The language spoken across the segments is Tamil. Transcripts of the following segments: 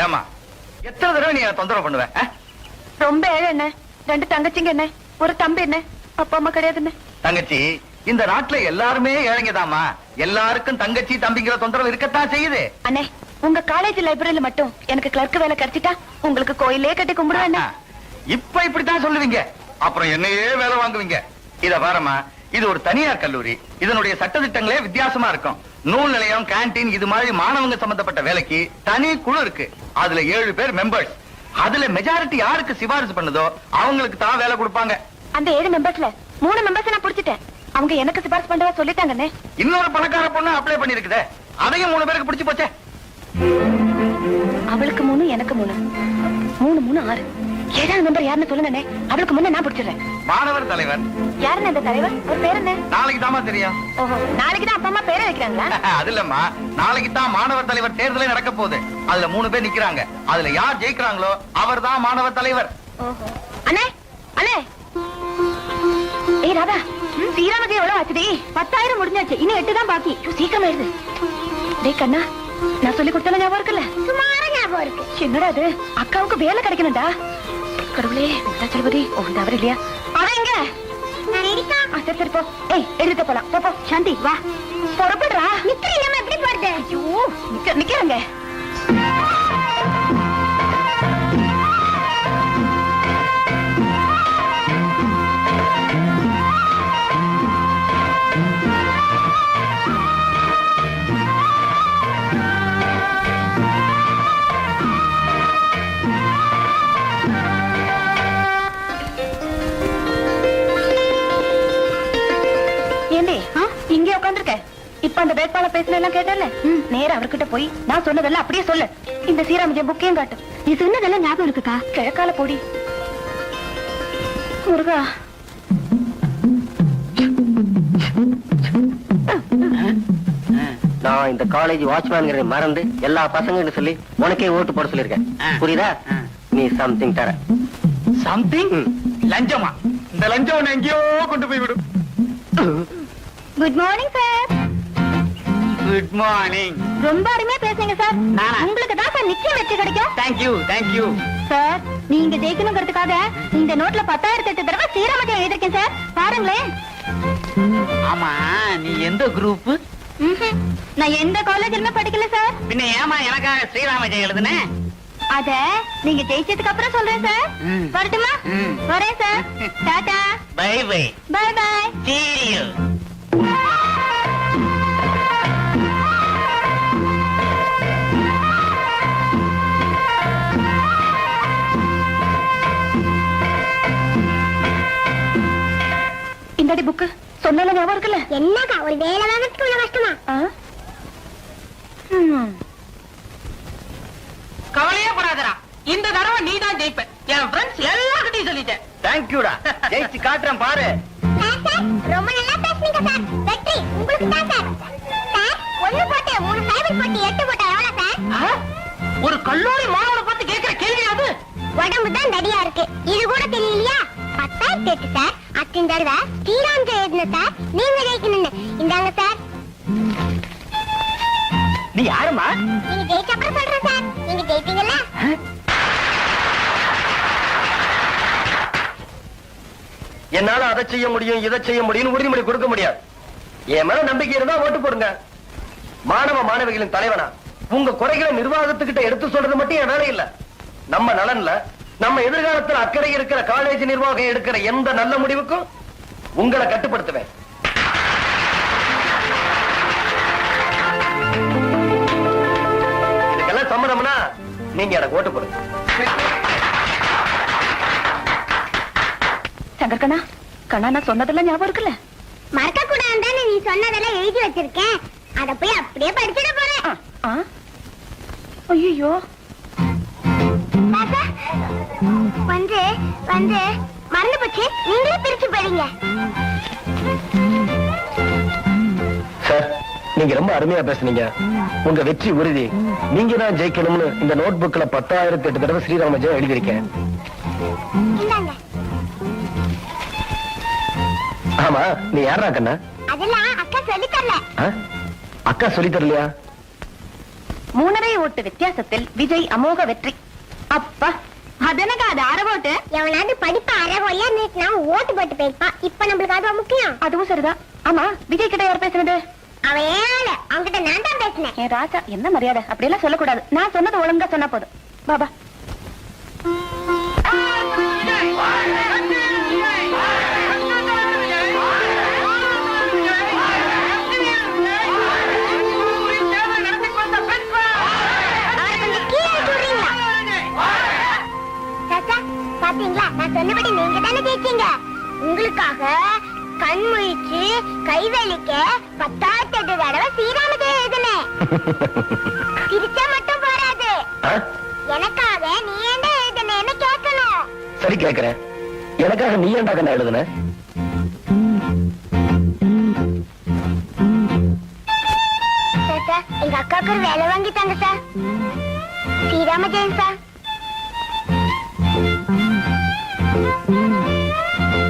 ஏமா எத்தனை தடவை நீ தொந்தரவு பண்ணுவ? ரொம்ப ஏழை என்ன, 2 தங்கச்சிங்க என்ன, ஒரு தம்பி என்ன, அப்பா அம்மா கிடையாதுன்னு. தங்கச்சி, இந்த நாட்டுல எல்லாருமே ஏழைங்கதாமா. எல்லாருக்கும் தங்கச்சி தம்பிங்கிற தொந்தரவு இருக்கத்தான் செய்யுது. அண்ணே, உங்க காலேஜ் லைப்ரரியில மட்டும் எனக்கு கிளர்க் வேலை கிடைச்சிட்டா உங்களுக்கு கோயிலே கட்டி கும்பிடுவேன். இப்ப இப்படித்தான் சொல்லுவீங்க, அப்புறம் என்னையே வேலை வாங்குவீங்க. இத பாருமா, இது ஒரு தனியார் கல்லூரி. இதனுடைய சட்டதிட்டங்களே வித்தியாசமா இருக்கும். நூல் நிலையம், கேண்டீன், இது மாதிரி மாணவங்க சம்பந்தப்பட்ட வேலைக்கு தனி குழு இருக்கு. அதுல 7 பேர் மெம்பர்ஸ். அதுல மெஜாரிட்டி யாருக்கு சிபாரிசு பண்ணுதோ அவங்களுக்கு தான் வேலை கொடுப்பாங்க. அந்த 7 மெம்பர்ஸ்ல 3 மெம்பர்ஸ் நான் புடிச்சிட்டேன். அவங்க எனக்கு சிபாரிசு பண்றதா சொல்லிட்டாங்கண்ணே. இன்னொரு பணக்கார பொண்ணு அப்ளை பண்ணிருக்குதே, அதையும் 3 பேருக்கு பிடிச்சு போச்சே. அவளுக்கு 3, எனக்கு 3, 3 3 6. 7ஆவது மெம்பர் யாருன்னு சொல்லுங்கண்ணே. அவளுக்கு முன்ன நான் பிடிச்சிடுறேன். மாணவர் தலைவர். யாருன்னு அந்த தலைவர்? ஒரு பேர் என்ன? நாளைக்கு தாமா தெரியும். ஓஹோ, நாளைக்கு தான் அப்பா அம்மா பேரை வைக்கிறாங்களா? அது இல்லம்மா, நாளைக்கு தான் மாணவர் தலைவர் தேர்தலே நடக்க போகுது. அதுல 3 பேர் நிக்கிறாங்க. அதுல யார் ஜெயிக்கிறாங்களோ அவர் தான் மாணவர் தலைவர். ஓஹோ. அண்ணே அண்ணே, ஏய் ராதா, சீராமதி எவ்வளவு ஆச்சுடி? 10,000 முடிஞ்சாச்சு, இன்னும் 8 தான் பாக்கி. சீக்கிரம் எழுது. டேய் கண்ணா, நான் சொல்லி கொடுத்தல ஞாபகம் இருக்குல்ல? சுமாரா ஞாபகம் இருக்கு. என்னடா அது, அக்காவுக்கு வேலை கிடைக்கணும்டா. கடவுளே, சரபதி, அவர் இல்லையா? அவன் எங்க? சரி சரி போ. ஏய், எழுதிட்டு போலாம். போ போ. சாந்தி வா, புறப்படுறா. நிக்கிறீங்க, எப்படி போறது? ஐயோ, நிக்கிறங்க. இங்கே உட்காந்துருக்க. இப்ப அந்த வேட்பாள பேசுன எல்லாம் கேட்டல, நேரா அவர்கிட்ட போய் நான் சொன்னதெல்லாம் அப்படியே சொல்லு. இந்த சீராமஜம் புக்கையும் காட்டு. நீ சொன்னதெல்லாம் ஞாபகம் இருக்குக்கா? கிழக்கால போடி முருகா. நான் இந்த காலேஜ் வாட்ச்மேன் மறந்து எல்லா பசங்க சொல்லி உனக்கே ஓட்டு போட சொல்லிருக்கேன். புரியுதா? நீ சம்திங் தர. சம்திங்? லஞ்சமா? இந்த லஞ்சம் எங்கேயோ கொண்டு போய் விடும். Good morning sir. Good morning. ரொம்ப அருமையா பேசுங்க சார். உங்களுக்கு தான் சார் நிச்சயம் வெற்றி கிடைக்கும். Thank you thank you sir. நீங்க ஜெயிக்கணுங்கிறதுக்காக இந்த நோட்ல 10,008 தடவை சீராமஜம் எழுதிருக்கேன் சார். பாருங்களேன். ஆமா, நீ எந்த குரூப்? நான் எந்த காலேஜ்லயுமே படிக்கல சார். பின்ன ஏமா எனக்காக ஸ்ரீராமஜெயம் எழுதுன? அத நீங்க ஜெயிச்சதுக்கு அப்புறம் சொல்றேன் சார். வரட்டுமா? வரேன் sir. Tata. Bye bye. Bye bye. See you. இந்தடி புக்கு சொன்னால ஞாபகம் இருக்குல்ல? என்னக்கா ஒரு வேலை வாங்கறதுக்கு உள்ள கஷ்டமா? கவலையே படாதடா, இந்த தடவை நீ தான் ஜெயிப்ப. என் ஃப்ரெண்ட்ஸ் எல்லார்கிட்டயும் சொல்லிட்டேன். தேங்க்யூடா. ஜெயிச்சு காட்டுறேன் பாரு. ரொம்ப நல்லா பேசுனீங்க சார். வெற்றி உங்களுக்கு தான் சார். சார், 1 போட்டு 3 சைபர் போட்டு 8 போட்டா எவ்வளவு சார்? ஒரு கல்லூரி மாணவனை பார்த்து கேட்கிற கேள்வி அது? உடம்பு தான் தடியா இருக்கு, இது கூட தெரியலையா? 10,008 சார். அத்தனை தடவை ஸ்ரீராம் எழுதின சார். நீங்க ஜெயிக்கணும்னு. இந்தாங்க சார். நீ யாருமா? நீங்க ஜெயிச்ச அப்புறம் சொல்றேன் சார். நீங்க ஜெயிப்பீங்கல்ல? என்னால அதை செய்ய முடியும், இதை செய்ய முடியும் உறுதிமொழி கொடுக்க முடியாது. என் மேல நம்பிக்கை இருந்தா ஓட்டு போடுங்க. மாணவ மாணவிகளின் தலைவனா உங்க குறைகளை நிர்வாகத்துக்கிட்ட எடுத்து சொல்றது மட்டும் என் வேலை இல்ல. நம்ம நலன்ல, நம்ம எதிர்காலத்தில் அக்கறை இருக்கிற காலேஜ் நிர்வாகம் எடுக்கிற எந்த நல்ல முடிவுக்கும் உங்களை கட்டுப்படுத்துவேன். இதுக்கெல்லாம் சம்மதம்னா நீங்க எனக்கு ஓட்டு போடுங்க. சங்கர் கண்ணா, கண்ணா நான் சொன்னதெல்லாம் ஞாபகம் இருக்குல்ல? மறக்க கூடாதுன்னு நீ சொன்னதெல்லாம் எழுதி வச்சிருக்கேன். அத போய் அப்படியே படிச்சிட போறேன். ஐயோ, வந்து வந்து மறந்து போச்சு. நீங்களே பிரிச்சு படிங்க. சார், நீங்க ரொம்ப அருமையா பேசுனீங்க. உங்க வெற்றி உறுதி. நீங்க தான் ஜெயிக்கணும்னு இந்த நோட் புக்ல 10,008 தடவை ஸ்ரீராமஜெயம் எழுதியிருக்கேன். ஆமா, நீ யாரா கண்ணா? அதெல்லாம் அக்கா சொல்லி தரல. அக்கா சொல்லி தரலையா? 3.5 ஓட்டு வித்தியாசத்தில் விஜய் அமோக வெற்றி. அப்பா அதனக்கா அது அரை ஓட்டு. எவனாவது படிப்ப அறகொழியா நேற்று நான் ஓட்டு போட்டு போயிருப்பான். இப்ப நம்மளுக்கு அதுவா முக்கியம்? அதுவும் சரிதான். ஆமா, விஜய் கிட்ட யார் பேசுனது? அவன் ஏழ, அவன்கிட்ட நான் தான் பேசினேன். என் ராசா, என்ன மரியாதை? அப்படியெல்லாம் சொல்லக்கூடாது. நான் சொன்னது ஒழுங்கா சொன்னா போதும். பாபா பாத்தீங்களா, நான் சொன்னபடி நீங்க தானே ஜெயிச்சீங்க. உங்களுக்காக கண் முழிச்சு கைவெளிக்க 10,000 தடவை ஸ்ரீராமதே எழுதுனேன். சிரிச்சா மட்டும் போராது, எனக்காக நீ என்ன எழுதுனேன்னு கேட்கணும். சரி கேக்குறேன். எனக்காக நீ ஏன்டா கண்ணா எழுதுன? சார், எங்க அக்காவுக்கு ஒரு வேலை வாங்கிட்டாங்க சார். ஸ்ரீராம ஜெயம் சார்.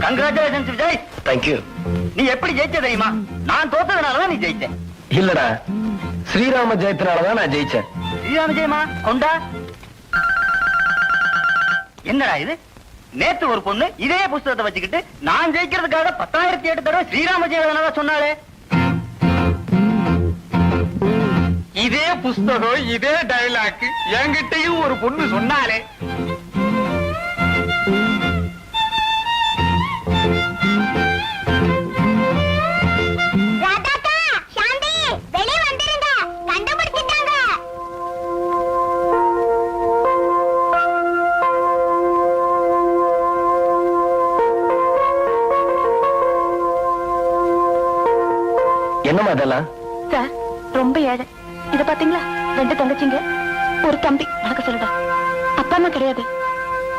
கங்க்ராச்சுலேஷன்ஸ் விஜய். தேங்க்யூ. நீ எப்படி ஜெயிச்ச தெரியுமா? நான் தோத்ததுனாலதான் நீ ஜெயிச்ச. இல்லடா, ஸ்ரீராம ஜெயத்தினாலதான் நான் ஜெயிச்சேன். ஸ்ரீராம ஜெயமா? கொண்டா. என்னடா இது? நேத்து ஒரு பொண்ணு இதே புஸ்தகத்தை வச்சுக்கிட்டு நான் ஜெயிக்கிறதுக்காக 10,008 தடவை ஸ்ரீராம ஜெயம் சொன்னாலே. இதே புஸ்தகம் இதே டயலாக் என்கிட்டயும் ஒரு பொண்ணு சொன்னாலே. ராதாக்கா, சாந்தி, வெளிய வந்துருங்க. கண்டுபிடிச்சிட்டாங்க. என்னமா அதெல்லாம்? சார், ரொம்ப ஏழை. இத பாத்தீங்களா? 2 தங்கச்சிங்க, ஒரு தம்பி. வணக்கம் சொல்லுடா. அப்பா அம்மா கிடையாது.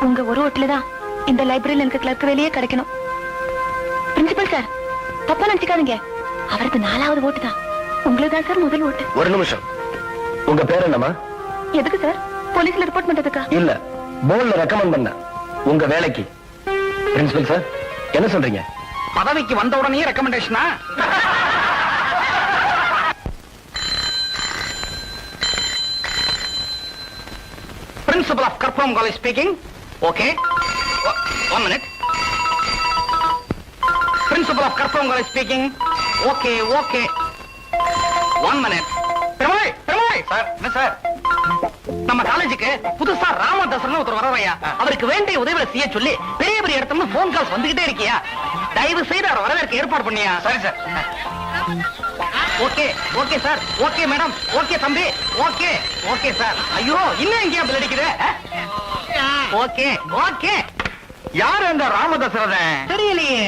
உங்க ஒரு ஓட்டுலதான் இந்த லைப்ரரியில எனக்கு கிளர்க் வேலையே கிடைக்கணும். பிரின்சிபல் சார், தப்பா நினைச்சுக்காதீங்க. அவருக்கு 4வது ஓட்டு தான். உங்களுக்கு தான் சார் முதல் ஓட்டு. ஒரு நிமிஷம். உங்க பேர் என்னமா? எதுக்கு சார்? போலீஸ்ல ரிப்போர்ட் பண்றதுக்கா? இல்ல, போர்ட்ல ரெக்கமெண்ட் பண்ண உங்க வேலைக்கு. பிரின்சிபல் சார், என்ன சொல்றீங்க? பதவிக்கு வந்த உடனே ரெக்கமெண்டேஷனா? Principal of Karpam College speaking. Okay. 1 minute. Principal of Karpam College speaking. Okay, okay. 1 minute. Perumal, Perumal. Sir, என்ன சார்? நம்ம காலேஜுக்கு புதுசா ராமதாசன் ஒருத்தர் வரவையா. அவருக்கு வேண்டிய உதவிகளை செய்ய சொல்லி பெரிய பெரிய இடத்துல போன் கால்ஸ் வந்துகிட்டே இருக்கியா? தயவு செய்து அவர் வரவேற்க ஏற்பாடு பண்ணியா? சரி sir. Okay, okay sir. Okay madam. Okay தம்பி. Okay, okay sir. ஐயோ, இன்னும் எங்கேயா பில் அடிக்குது? Okay, okay. யாரு அந்த ராமதாசரதன்? தெரியலையே.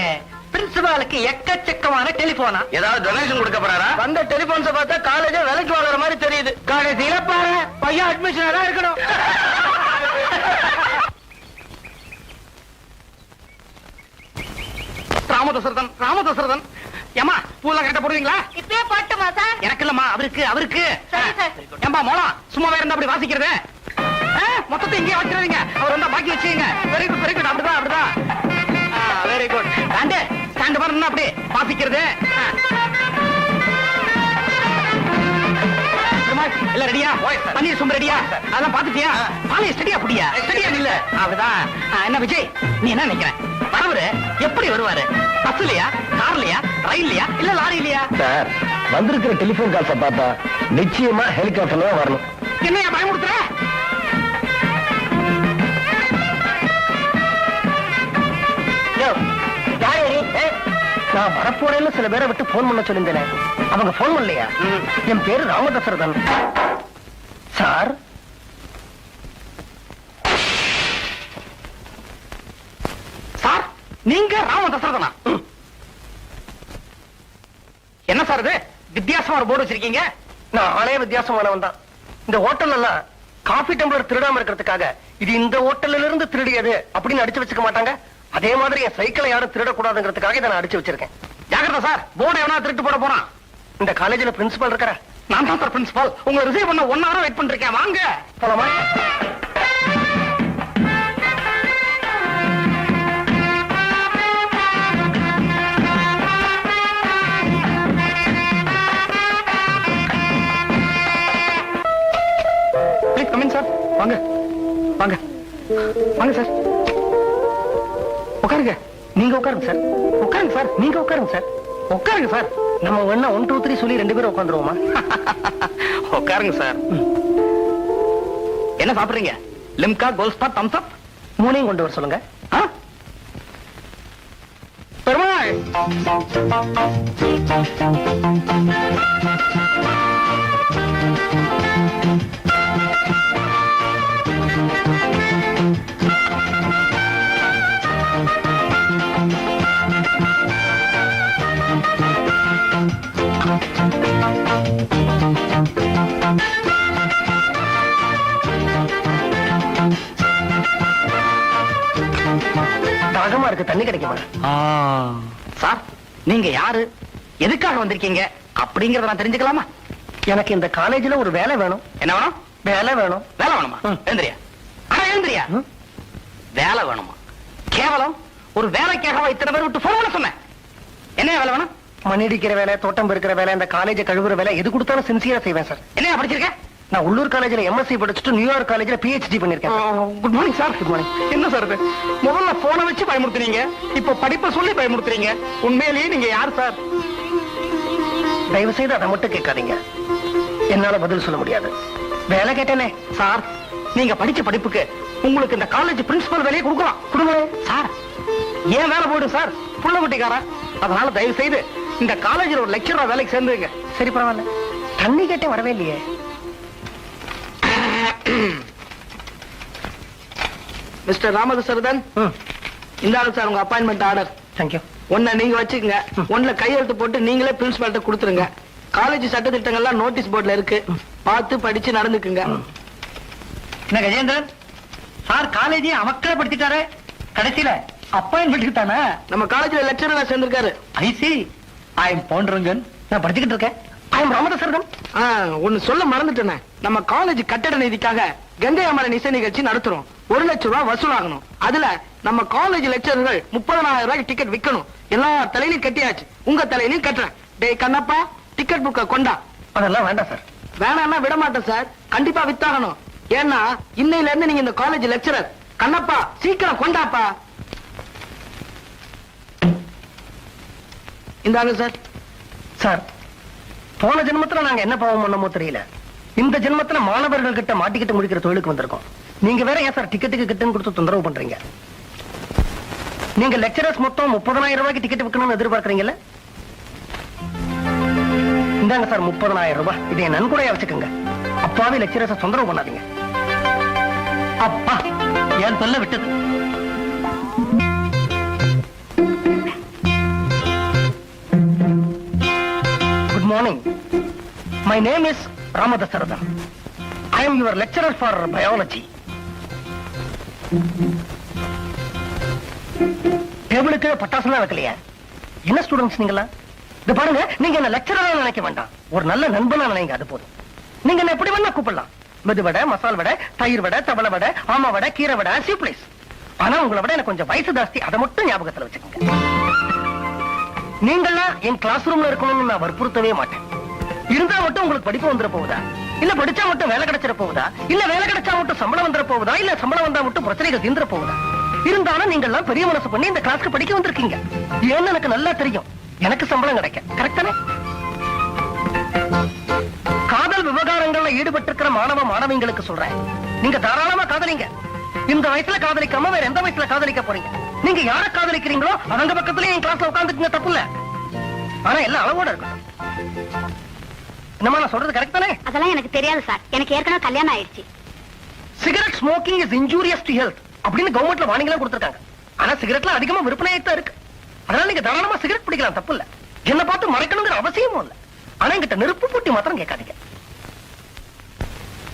பிரின்சிபாலுக்கு எக்கச்சக்கமான டெலிபோனா? ஏதாவது டொனேஷன் கொடுக்க போறாரா? வந்த டெலிபோன்ஸ பார்த்தா காலேஜ் விலைக்கு வாங்குற மாதிரி தெரியுது. கடைசியில பாரு, பையன் அட்மிஷன் தான் இருக்கணும். ராமதாசரதன், ராமதாசரதன். ஏமா, பூலாம் கட்ட போடுவீங்களா? இப்பயே பாட்டுமா சார்? எனக்கு இல்லம்மா, அவருக்கு, அவருக்கு. சரி சார். ஏம்பா மோளம், சும்மா வேற இருந்தா அப்படி வாசிக்கிறது? மொத்தத்தை இங்கே வச்சிருவீங்க. அவர் வந்தா பாக்கி வச்சுங்க. Very good, very good. அப்படிதான், அப்படிதான். Very good. ஸ்டாண்டு, ஸ்டாண்டு பண்ணா அப்படி வாசிக்கிறது. இல்ல ரெடியா? பன்னீர் சும்பு ரெடியா? அதெல்லாம் பாத்துட்டியா? பாலிய ஸ்டடியா புடியா? ஸ்டடியா இல்ல. அப்படிதான். என்ன விஜய், நீ என்ன நினைக்கிற? வரவரு எப்படி வருவாரு? பஸ்லயா, கார்லயா, ரயில்லயா, இல்ல லாரிலயா? சார், வந்திருக்கிற டெலிபோன் கால்ஸ பார்த்தா நிச்சயமா ஹெலிகாப்டர்ல தான் வரணும். என்னையா பயமுடுத்துற? நான் வரப்போறேன்னு சில பேரை விட்டு போன் பண்ண சொல்லியிருந்தேன். அவங்க போன் பண்ணலையா? என் பேரு ராமதாசரதன் சார். சார், நீங்க ராமதாசரதனா? என்ன சார் இது வித்தியாசமா ஒரு போர்டு வச்சிருக்கீங்க? நான் ஆளே வித்தியாசமானவன் தான். இந்த ஹோட்டல் எல்லாம் காபி டம்ளர் திருடாம இருக்கிறதுக்காக இது இந்த ஹோட்டல்ல இருந்து திருடியது அப்படின்னு அடிச்சு வச்சுக்க மாட்டாங்க. அதே மாதிரி என் சைக்கிளை யாரும் திருடக்கூடாதுங்கிறதுக்காக இதை நான் அடிச்சு வச்சிருக்கேன். ஜாகிரதா சார், போர்டு எவனா திருட்டு போட போறான். இந்த காலேஜ்ல பிரின்சிபல் இருக்கிற நான் தான் சார் பிரின்சிபால். உங்களை ரிசீவ் பண்ண 1 hour வெயிட் பண்ணிருக்கேன். வாங்க போலாமா? வாங்க வாங்க வாங்க சார், உட்காருங்க. நீங்க உட்காருங்க சார், உட்காருங்க சார், நீங்க உட்காருங்க சார், உட்காருங்க சார். நம்ம வேணா 1 2 3 சொல்லி 2 பேரும் உட்காந்துருவோமா? உட்காருங்க சார். என்ன சாப்பிடுறீங்க? Limca, gold star, Thums Up மூணையும் கொண்டு வர சொல்லுங்க. பெருமாள், தாகமா இருக்கு, தண்ணி கிடைக்குமா? சார், நீங்க யாரு, எதுக்காக வந்திருக்கீங்க அப்படிங்கறத நான் தெரிஞ்சுக்கலாமா? எனக்கு இந்த காலேஜ்ல ஒரு வேலை வேணும். என்ன வேணும்? வேலை வேணும். வேலை வேணுமா? எழுந்திரியா. எழுந்திரியா. வேலை வேணுமா? கேவலம். ஒரு வேலைக்காக இத்தனை பேர் விட்டு போன சொன்னேன். என்ன வேலை வேணும்? மணிடிக்கிற வேலை, தோட்டம் பெருக்கிற வேலை, இந்த காலேஜ் கழுவுற வேலை, எது கொடுத்தாலும் சின்சியரா செய்வேன் சார். என்ன படிச்சிருக்கேன்? நான் உள்ளூர் காலேஜ்ல எம்எஸ்சி படிச்சுட்டு நியூயார்க் காலேஜ்ல PhD பண்ணிருக்கேன். Good morning sir. Good morning. என்ன சார் இது? முதல்ல போனை வச்சு பயமுறுத்துறீங்க, இப்ப படிப்பை சொல்லி பயமுறுத்துறீங்க. உண்மையிலேயே நீங்க யார் சார்? தயவு செய்து அதை மட்டும் கேட்காதீங்க, என்னால பதில் சொல்ல முடியாது. வேலை கேட்டேனே சார். நீங்க படிச்ச படிப்புக்கு உங்களுக்கு இந்த காலேஜ் பிரின்சிபல் வேலையை கொடுக்கலாம். கொடுங்க சார். ஏன் வேலை போயிடும் சார், புள்ள குட்டிக்கார. அதனால தயவு செய்து இந்த காலேஜ்ல ஒரு லெக்சரா வேலைக்கு சேர்ந்துங்க. சரி, பரவாயில்ல. தண்ணி கேட்டே வரவே இல்லையே. மிஸ்டர் ராமகிருஷ்ணன், இந்தாங்க சார் உங்க அப்பாயின்மெண்ட் ஆர்டர். தேங்க்யூ. ஒன்ன நீங்க வச்சுக்கங்க, ஒன்னுல கையெழுத்து போட்டு நீங்களே பிரின்சிபால்ட்ட கொடுத்துருங்க. காலேஜ் சட்ட திட்டங்கள்லாம் நோட்டீஸ் போர்ட்ல இருக்கு, பார்த்து படிச்சு நடந்துக்குங்க. என்ன கஜேந்திரன் சார், காலேஜே அமக்களே படிச்சுட்டாரு, கடைசியில அப்பாயின்மெண்ட் தானே நம்ம காலேஜ்ல லெக்சரரா சேர்ந்திருக்காரு. ஐ சி. I am பவுண்டரங்கன். நான் படிச்சுக்கிட்டு இருக்கேன். I am Ramakrishnan. ஒன்னு சொல்ல மறந்துட்டேனே, நம்ம காலேஜ் கட்டட நிதிக்காக கங்கை அமரன் இசை நிகழ்ச்சி நடத்துறோம். 1 லட்சம் ரூபாய் வசூலாகணும். அதுல நம்ம காலேஜ் லெக்சரர்கள் 30,000 ரூபாய்க்கு டிக்கெட் விற்கணும். எல்லா தலையிலையும் கட்டியாச்சு, உங்க தலையிலையும் கட்டுறேன். டேய் கண்ணப்பா, டிக்கெட் புக்க கொண்டா. அதெல்லாம் வேண்டாம் சார். வேணாம்னா விட மாட்டேன் சார், கண்டிப்பா வித்தாகணும். ஏன்னா இன்னையில இருந்து நீங்க இந்த காலேஜ் லெக்சரர். கண்ணப்பா சீக்கிரம் கொண்டாப்பா. இந்தாங்க சார். சார், போன ஜென்மத்துல நாங்க என்ன பாவம் பண்ணமோ தெரியல, இந்த ஜென்மத்துல மாணவர்கள் கிட்ட மாட்டிக்கிட்டு முடிக்கிற தொழிலுக்கு வந்திருக்கோம். நீங்க வேற ஏன் சார் டிக்கெட்டுக்கு கிட்டன்னு கொடுத்து தொந்தரவு பண்றீங்க? நீங்க லெக்சரர்ஸ் மொத்தம் 30,000 ரூபாய்க்கு டிக்கெட் விற்கணும்னு எதிர்பார்க்கறீங்கல்ல? இந்தாங்க சார் 30,000 ரூபாய். இதை நன்கொடையா வச்சுக்கோங்க. அப்பாவே லெக்சரர்ஸ் தொந்தரவு பண்ணாதீங்க. அப்பா, ஏன் சொல்ல விட்டது. Good morning. My name is Ramadasaradan. I am your lecturer for biology. டேபிளுக்கு பட்டாசுலாம் வைக்கலையா? என்ன ஸ்டூடெண்ட்ஸ் நீங்களா? இது பாருங்க, நீங்க என்ன லெக்சரரா நினைக்க வேண்டாம், ஒரு நல்ல நண்பனா நினைங்க, அது போதும். நீங்க என்ன எப்படி வேணா கூப்பிடலாம். மெது வடை, மசால் வடை, தயிர் வடை, தவளை வடை, ஆமா வடை, கீரை வடை, as you please. ஆனா உங்களை விட எனக்கு கொஞ்சம் வயசு ஜாஸ்தி, அதை மட்டும் ஞாபகத்துல வச்சுக்கோங்க. நீங்களாம் என் கிளாஸ் ரூம்ல இருக்கணும்னு நான் வற்புறுத்தவே மாட்டேன். இருந்தா மட்டும் உங்களுக்கு படிப்பு வந்துட போகுதா, இல்ல படிச்சா மட்டும் வேலை கிடைச்சிட போகுதா, இல்ல வேலை கிடைச்சா மட்டும் சம்பளம் வந்துட போகுதா, இல்ல சம்பளம் வந்தா மட்டும் பிரச்சனைகள் தீர்ந்துட போகுதா? இருந்தாலும் நீங்க எல்லாம் பெரிய மனசு பண்ணி இந்த கிளாஸ்க்கு படிக்க வந்திருக்கீங்க. ஏன்னு எனக்கு நல்லா தெரியும், எனக்கு சம்பளம் கிடைக்க. கரெக்டானே? காதல் விவகாரங்கள்ல ஈடுபட்டிருக்கிற மாணவ மாணவிங்களுக்கு சொல்றேன், நீங்க தாராளமா காதலிங்க. இந்த வயசுல காதலிக்காம வேற எந்த வயசுல காதலிக்க போறீங்க? நீங்க யார காதலிக்கிறீங்களோ அவங்க பக்கத்துலயே என் கிளாஸ்ல உட்கார்ந்துக்குங்க, தப்பு இல்ல. ஆனா எல்லாம் அளவோட இருக்கணும். என்னமா நான் சொல்றது கரெக்ட் தானே? அதெல்லாம் எனக்கு தெரியாது சார், எனக்கு ஏற்கனவே கல்யாணம் ஆயிடுச்சு. Cigarette smoking is injurious to health அப்படின்னு கவர்மெண்ட்ல வார்னிங் எல்லாம் கொடுத்திருக்காங்க. ஆனா சிகரெட்ல அதிகமா விற்பனையாயிட்டு தான் இருக்கு. அதனால நீங்க தாராளமா சிகரெட் பிடிக்கலாம், தப்பு இல்ல. என்ன பார்த்து மறைக்கணுங்கிற அவசியமும் இல்ல. ஆனா என்கிட்ட நெருப்பு பூட்டி மாத்திரம் கேட்காதீங்க.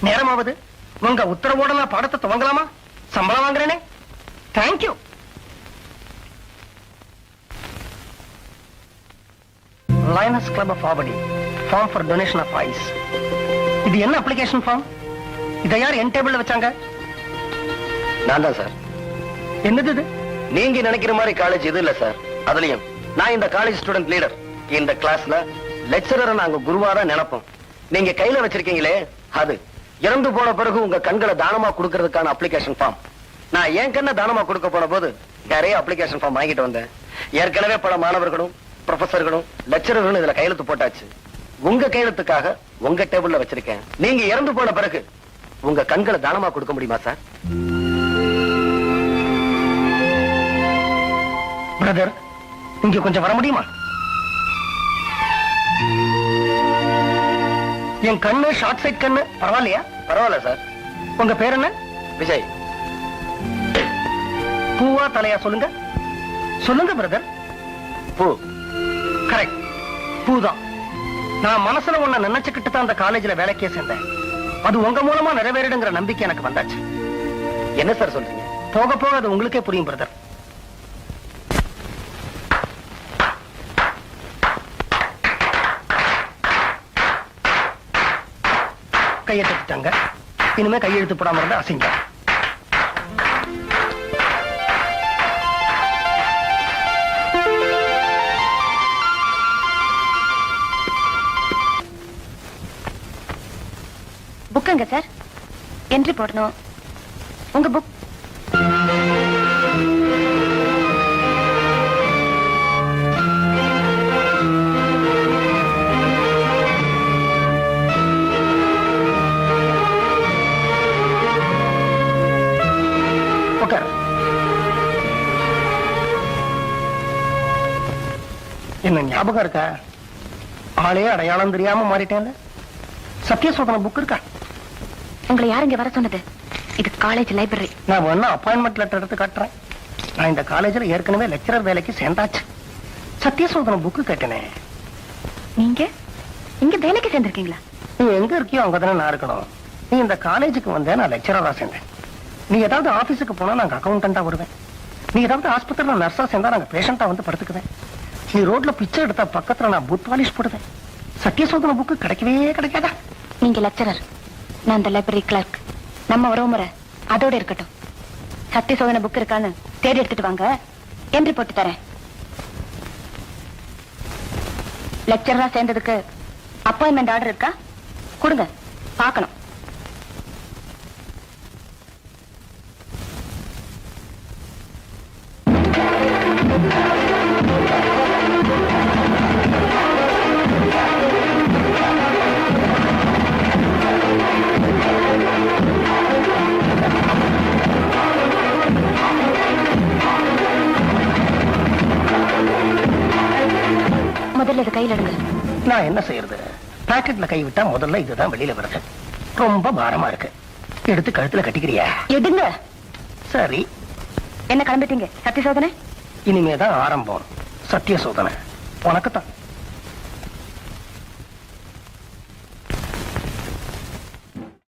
நேரமாவது உங்க உத்தரவோட நான் பாடத்தை துவங்கலாமா? சம்பளம் வாங்குறேனே. Thank you. Lions Club of Albany form for donation of ice. இது என்ன அப்ளிகேஷன் ஃபார்ம்? இதை யார் என் டேபிள்ல வச்சாங்க? நான் தான் சார். என்னது இது? நீங்க நினைக்கிற மாதிரி காலேஜ் இது இல்ல சார். அதுலயும் நான் இந்த காலேஜ் ஸ்டூடெண்ட் லீடர். இந்த கிளாஸ்ல லெக்சரரை நாங்க குருவா தான் நினைப்போம். நீங்க கையில வச்சிருக்கீங்களே அது இறந்து போன பிறகு உங்க கண்களை தானமா கொடுக்கறதுக்கான அப்ளிகேஷன் ஃபார்ம். நான் என் கண்ணை தானமா கொடுக்க போன போது நிறைய அப்ளிகேஷன் ஃபார்ம் வாங்கிட்டு வந்தேன். ஏற்கனவே பல மாணவர்களும் ப்ரொஃபசர்களும் லெக்சரர்களும் இதுல கையெழுத்து போட்டாச்சு. உங்க கையெழுத்துக்காக உங்க டேபிள்ல வச்சிருக்கேன். நீங்க இறந்து போன பிறகு உங்க கண்களை தானமா கொடுக்க முடியுமா சார்? பிரதர், இங்க கொஞ்சம் வர முடியுமா? என் கண்ணு ஷார்ட் சைட் கண்ணு பரவாயில்லையா? பரவாயில்ல சார். உங்க பேர் என்ன? விஜய். பூவா தலையா சொல்லுங்க. சொல்லுங்க பிரதர். பூ. கரெக்ட், பூதான். நான் மனசுல உன்னை நினைச்சுக்கிட்டு தான் அந்த காலேஜ்ல வேலைக்கே சேர்ந்தேன். அது உங்க மூலமா நிறைவேறிடுங்கிற நம்பிக்கை எனக்கு வந்தாச்சு. என்ன சார் சொல்றீங்க? போக போக அது உங்களுக்கே புரியும் பிரதர். கையை தட்டிட்டாங்க. இனிமே கையெழுத்து போடாம இருந்தா அசிங்க. புக்குங்க சார், என்ட்ரி போடணும். உங்க புக். என்ன ஞாபகம் இருக்கா? ஆளே அடையாளம் தெரியாம மாறிட்டேன். சத்தியசோதனை புக் இருக்கா? உங்களை யார் இங்க வர சொன்னது? இது காலேஜ் லைப்ரரி. நான் வேணா அப்பாயின்மெண்ட் லெட்டர் எடுத்து காட்டுறேன். நான் இந்த காலேஜ்ல ஏற்கனவே லெக்சரர் வேலைக்கு சேர்ந்தாச்சு. சத்தியசோதனை புக்கு கேட்டேனே. நீங்க இங்க வேலைக்கு சேர்ந்திருக்கீங்களா? நீ எங்க இருக்கியோ அங்கதானே நான் இருக்கணும். நீ இந்த காலேஜுக்கு வந்தேன், நான் லெக்சரரா சேர்ந்தேன். நீ ஏதாவது ஆபீஸுக்கு போனா நாங்க அக்கௌண்டண்டா வருவேன். நீ ஏதாவது ஆஸ்பத்திரியில நர்ஸா சேர்ந்தா நாங்க பேஷண்டா வந்து படுத்துக்குவேன். நீ ரோட்ல பிச்சை எடுத்தா பக்கத்துல நான் பூத் பாலிஷ் போடுவேன். சத்தியசோதனை புக்கு கிடைக்கவே கிடைக்காதா? நீங்க லெக்சரர், நான் இந்த லைப்ரரி கிளர்க். நம்ம உறவு முறை அதோட இருக்கட்டும். சத்தியசோதனை புக் இருக்கான்னு தேடி எடுத்துட்டு வாங்க, என்ட்ரி போட்டு தரேன். லெக்சரரா சேர்ந்ததுக்கு அப்பாயின்மெண்ட் ஆர்டர் இருக்கா? கொடுங்க, பார்க்கணும். முதல்ல இதை கையில் எடுங்க. நான் என்ன செய்யறது? பாக்கெட்ல கை விட்டா முதல்ல இதுதான் வெளியில வருது. ரொம்ப பாரமா இருக்கு. எடுத்து கழுத்துல கட்டிக்கிறியா? எடுங்க. சரி. என்ன கிளம்பிட்டீங்க? சத்தியசோதனை இனிமேதான் ஆரம்பம். சத்தியசோதனை உனக்குத்தான்.